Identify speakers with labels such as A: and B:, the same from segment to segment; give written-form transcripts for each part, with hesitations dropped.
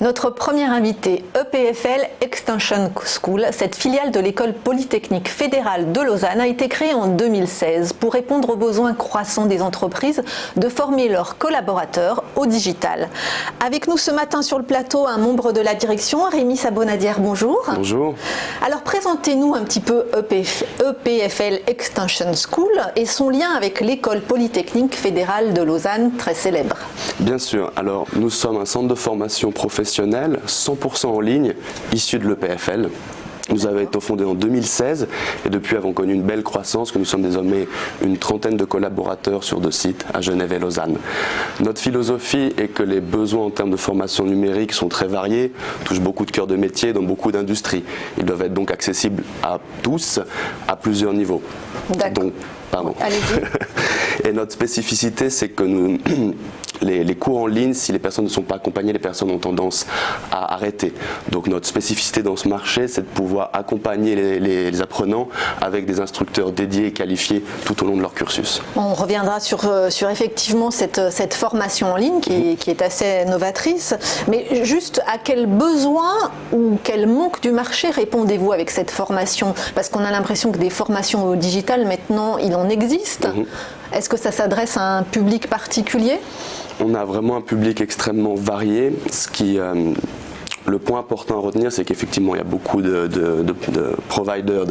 A: Notre première invitée, EPFL Extension School, cette filiale de l'école polytechnique fédérale de Lausanne, a été créée en 2016 pour répondre aux besoins croissants des entreprises de former leurs collaborateurs au digital. Avec nous ce matin sur le plateau, un membre de la direction, Rémi Sabonadière, bonjour.
B: Bonjour.
A: Alors présentez-nous un petit peu EPFL Extension School et son lien avec l'école polytechnique fédérale de Lausanne, très célèbre.
B: Bien sûr, alors nous sommes un centre de formation professionnelle 100% en ligne, issu de l'EPFL. Nous avons été fondés en 2016 et depuis avons connu une belle croissance, que nous sommes désormais une trentaine de collaborateurs sur 2 sites, à Genève et Lausanne. Notre philosophie est que les besoins en termes de formation numérique sont très variés, touchent beaucoup de cœurs de métier dans beaucoup d'industries. Ils doivent être donc accessibles à tous, à plusieurs niveaux.
A: D'accord.
B: Et notre spécificité, c'est que nous... Les cours en ligne, si les personnes ne sont pas accompagnées, les personnes ont tendance à arrêter. Donc notre spécificité dans ce marché, c'est de pouvoir accompagner les apprenants avec des instructeurs dédiés et qualifiés tout au long de leur cursus.
A: On reviendra sur effectivement cette formation en ligne qui est assez novatrice. Mais juste à quel besoin ou quel manque du marché répondez-vous avec cette formation? Parce qu'on a l'impression que des formations au digital, maintenant, il en existe. Est-ce que ça s'adresse à un public particulier?
B: On a vraiment un public extrêmement varié. Le point important à retenir, c'est qu'effectivement, il y a beaucoup de providers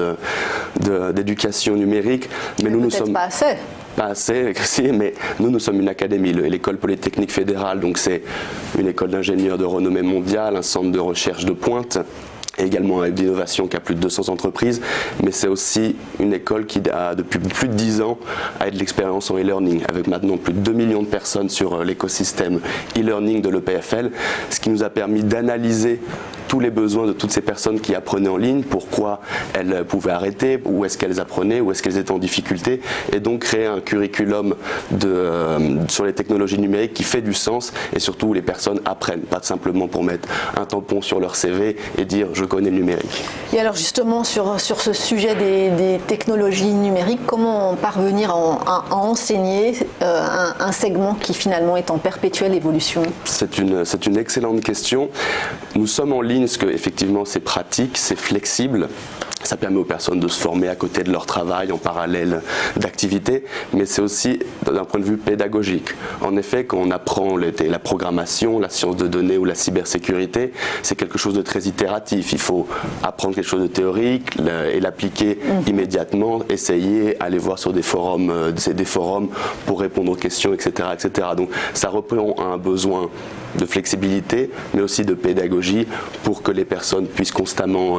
B: d'éducation numérique. Mais nous sommes
A: pas assez.
B: Pas assez, mais nous sommes une académie, l'école polytechnique fédérale. Donc c'est une école d'ingénieurs de renommée mondiale, un centre de recherche de pointe. Et également avec d'innovation qui a plus de 200 entreprises, mais c'est aussi une école qui a depuis plus de 10 ans a de l'expérience en e-learning, avec maintenant plus de 2 millions de personnes sur l'écosystème e-learning de l'EPFL, ce qui nous a permis d'analyser tous les besoins de toutes ces personnes qui apprenaient en ligne, pourquoi elles pouvaient arrêter, où est-ce qu'elles apprenaient, où est-ce qu'elles étaient en difficulté, et donc créer un curriculum sur les technologies numériques qui fait du sens, et surtout où les personnes apprennent, pas simplement pour mettre un tampon sur leur CV et dire je connais le numérique.
A: Et alors justement sur ce sujet des technologies numériques, comment parvenir à enseigner un segment qui finalement est en perpétuelle évolution?
B: C'est une excellente question. Nous sommes en ligne parce que effectivement c'est pratique, c'est flexible. Ça permet aux personnes de se former à côté de leur travail en parallèle d'activités, mais c'est aussi d'un point de vue pédagogique. En effet, quand on apprend la programmation, la science de données ou la cybersécurité, c'est quelque chose de très itératif. Il faut apprendre quelque chose de théorique et l'appliquer immédiatement, essayer, aller voir sur des forums pour répondre aux questions, etc., etc. Donc ça répond à un besoin de flexibilité, mais aussi de pédagogie pour que les personnes puissent constamment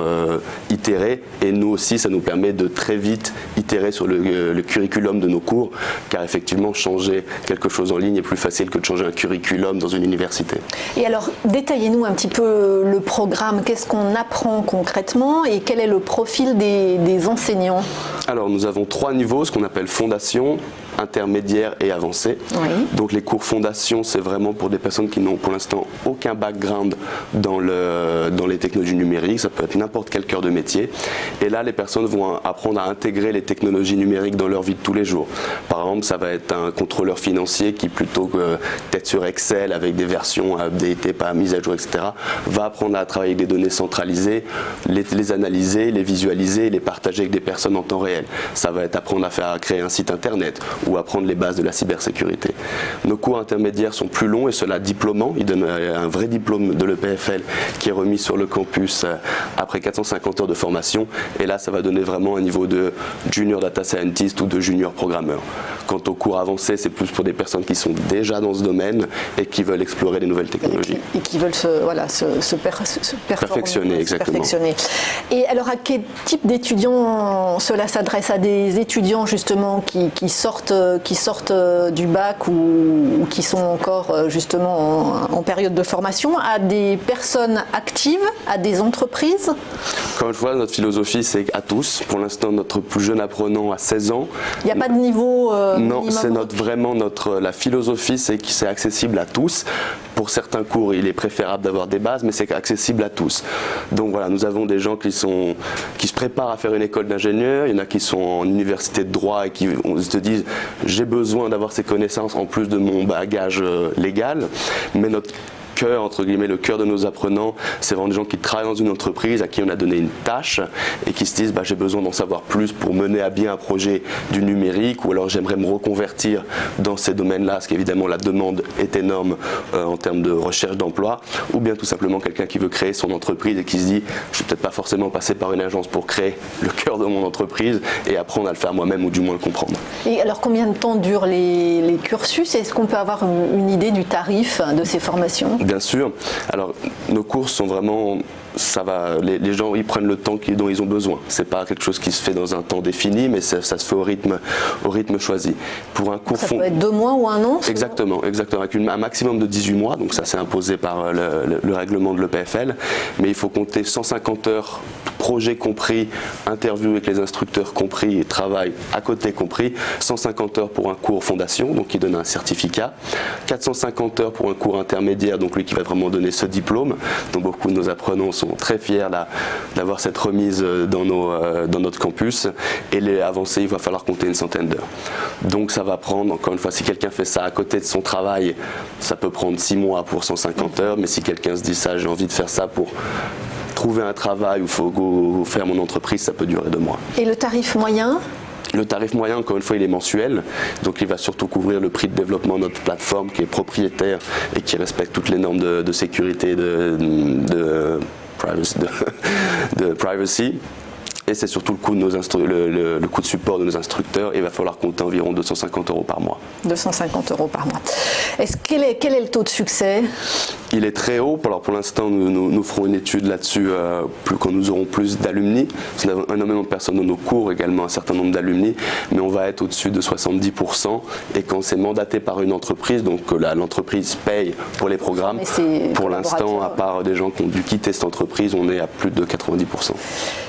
B: itérer. Et nous aussi, ça nous permet de très vite itérer sur le curriculum de nos cours, car effectivement, changer quelque chose en ligne est plus facile que de changer un curriculum dans une université.
A: Et alors, détaillez-nous un petit peu le programme. Qu'est-ce qu'on apprend concrètement et quel est le profil des enseignants? Alors,
B: nous avons 3 niveaux, ce qu'on appelle fondation, intermédiaire et avancé.
A: Oui.
B: Donc les cours fondation, c'est vraiment pour des personnes qui n'ont pour l'instant aucun background dans les technologies numériques. Ça peut être n'importe quel cœur de métier. Et là, les personnes vont apprendre à intégrer les technologies numériques dans leur vie de tous les jours. Par exemple, ça va être un contrôleur financier qui, plutôt que d'être sur Excel avec des versions updatées, pas mises à jour, etc., va apprendre à travailler avec des données centralisées, les analyser, les visualiser, les partager avec des personnes en temps réel. Ça va être apprendre à créer un site internet ou apprendre les bases de la cybersécurité. Nos cours intermédiaires sont plus longs et cela diplômant. Ils donnent un vrai diplôme de l'EPFL qui est remis sur le campus après 450 heures de formation. Et là, ça va donner vraiment un niveau de junior data scientist ou de junior programmeur. Quant aux cours avancés, c'est plus pour des personnes qui sont déjà dans ce domaine et qui veulent explorer les nouvelles technologies.
A: Et qui veulent se
B: perfectionner, exactement.
A: Perfectionner. Et alors, à quel type d'étudiants cela s'adresse? À des étudiants justement qui sortent du bac ou qui sont encore justement en période de formation, à des personnes actives, à des entreprises?
B: Encore une fois, notre philosophie, c'est à tous. Pour l'instant, notre plus jeune apprenant a 16 ans.
A: Il n'y a pas de niveau
B: non, c'est la philosophie, c'est que c'est accessible à tous. Pour certains cours, il est préférable d'avoir des bases, mais c'est accessible à tous. Donc voilà, nous avons des gens qui se préparent à faire une école d'ingénieur, il y en a qui sont en université de droit et qui se disent j'ai besoin d'avoir ces connaissances en plus de mon bagage légal, mais notre cœur, entre guillemets, le cœur de nos apprenants, c'est vraiment des gens qui travaillent dans une entreprise, à qui on a donné une tâche et qui se disent j'ai besoin d'en savoir plus pour mener à bien un projet du numérique, ou alors j'aimerais me reconvertir dans ces domaines-là, parce qu'évidemment la demande est énorme en termes de recherche d'emploi, ou bien tout simplement quelqu'un qui veut créer son entreprise et qui se dit je ne vais peut-être pas forcément passer par une agence pour créer le cœur de mon entreprise et apprendre à le faire moi-même, ou du moins le comprendre. Et
A: alors combien de temps durent les cursus? Est-ce qu'on peut avoir une idée du tarif de ces formations? Bien sûr. Alors nos cours sont vraiment... Ça va, les gens ils prennent le temps dont ils ont besoin. C'est pas quelque chose qui se fait dans un temps défini, mais ça se fait au rythme choisi. Pour un cours, ça peut être 2 mois ou 1 an. Exactement, avec un maximum de 18 mois. Donc ça c'est imposé par le règlement de l'EPFL. Mais il faut compter 150 heures, projet compris, interview avec les instructeurs compris et travail à côté compris. 150 heures pour un cours fondation, donc qui donne un certificat. 450 heures pour un cours intermédiaire, donc lui qui va vraiment donner ce diplôme. Donc beaucoup de nos apprenants sont très fiers d'avoir cette remise dans notre campus, et les avancées, il va falloir compter une centaine d'heures. Donc ça va prendre, encore une fois, si quelqu'un fait ça à côté de son travail, ça peut prendre 6 mois pour 150 heures, mais si quelqu'un se dit ça, j'ai envie de faire ça pour trouver un travail ou faut faire mon entreprise, ça peut durer 2 mois. Et le tarif moyen ? Le tarif moyen, encore une fois, il est mensuel, donc il va surtout couvrir le prix de développement de notre plateforme qui est propriétaire et qui respecte toutes les normes de sécurité, de privacy. Et c'est surtout le coût de le coût de support de nos instructeurs, et il va falloir compter environ 250 € par mois. 250 € par mois. Quel est le taux de succès? Il est très haut. Alors pour l'instant, nous ferons une étude là-dessus quand nous aurons plus d'alumni. Nous avons énormément de personnes dans nos cours, également un certain nombre d'alumni, mais on va être au-dessus de 70%. Et quand c'est mandaté par une entreprise, donc l'entreprise paye pour les programmes, pour l'instant, à part des gens qui ont dû quitter cette entreprise, on est à plus de 90%.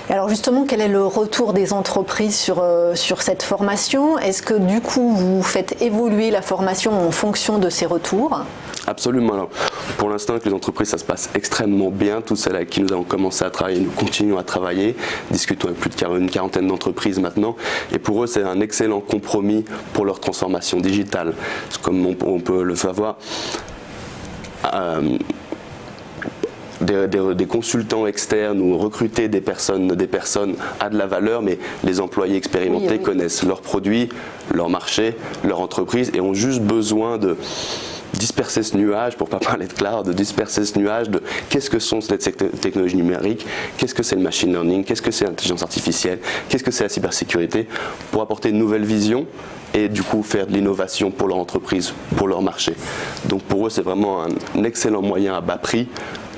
A: Et alors justement, quel est le retour des entreprises sur cette formation? Est-ce que du coup, vous faites évoluer la formation en fonction de ces retours? Absolument. Alors, pour l'instant, avec les entreprises, ça se passe extrêmement bien. Toutes celles avec qui nous avons commencé à travailler, nous continuons à travailler. Discutons avec plus d'une quarantaine d'entreprises maintenant. Et pour eux, c'est un excellent compromis pour leur transformation digitale. Comme on peut le savoir, des consultants externes ou recruter des personnes a de la valeur, mais les employés expérimentés connaissent leurs produits, leur marché, leur entreprise, et ont juste besoin de disperser ce nuage, pour ne pas parler de cloud, de disperser ce nuage de qu'est-ce que sont ces technologies numériques, qu'est-ce que c'est le machine learning, qu'est-ce que c'est l'intelligence artificielle, qu'est-ce que c'est la cybersécurité, pour apporter une nouvelle vision et du coup faire de l'innovation pour leur entreprise, pour leur marché. Donc pour eux, c'est vraiment un excellent moyen à bas prix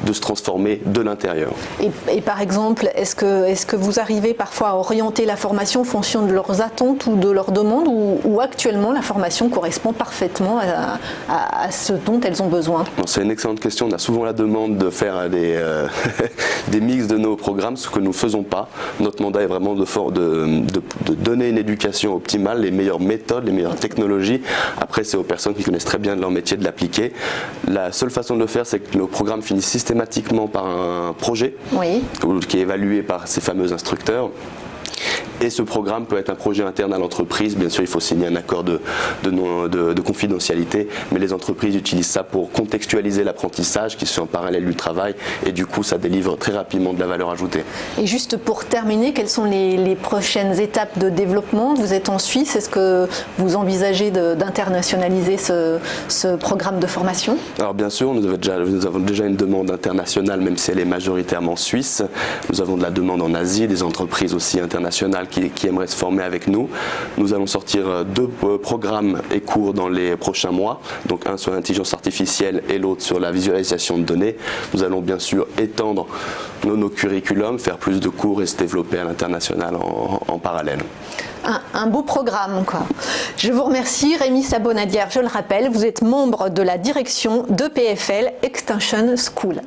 A: de se transformer de l'intérieur. Et par exemple, est-ce que vous arrivez parfois à orienter la formation en fonction de leurs attentes ou de leurs demandes, ou actuellement la formation correspond parfaitement à ce dont elles ont besoin? C'est une excellente question. On a souvent la demande de faire des mix de nos programmes, ce que nous ne faisons pas. Notre mandat est vraiment de donner une éducation optimale, les meilleures méthodes, les meilleures technologies. Après, c'est aux personnes qui connaissent très bien leur métier de l'appliquer. La seule façon de le faire, c'est que nos programmes finissent systématiquement par un projet qui est évalué par ces fameux instructeurs. Et ce programme peut être un projet interne à l'entreprise. Bien sûr, il faut signer un accord de confidentialité, mais les entreprises utilisent ça pour contextualiser l'apprentissage qui se fait en parallèle du travail, et du coup, ça délivre très rapidement de la valeur ajoutée. Et juste pour terminer, quelles sont les prochaines étapes de développement? Vous êtes en Suisse, est-ce que vous envisagez d'internationaliser ce programme de formation? Alors bien sûr, nous avons déjà une demande internationale, même si elle est majoritairement suisse. Nous avons de la demande en Asie, des entreprises aussi internationales qui aimeraient se former avec nous. Nous allons sortir 2 programmes et cours dans les prochains mois, donc un sur l'intelligence artificielle et l'autre sur la visualisation de données. Nous allons bien sûr étendre nos curriculums, faire plus de cours et se développer à l'international en parallèle. Un beau programme, quoi. Je vous remercie, Rémi Sabonadière. Je le rappelle, vous êtes membre de la direction d'EPFL Extension School.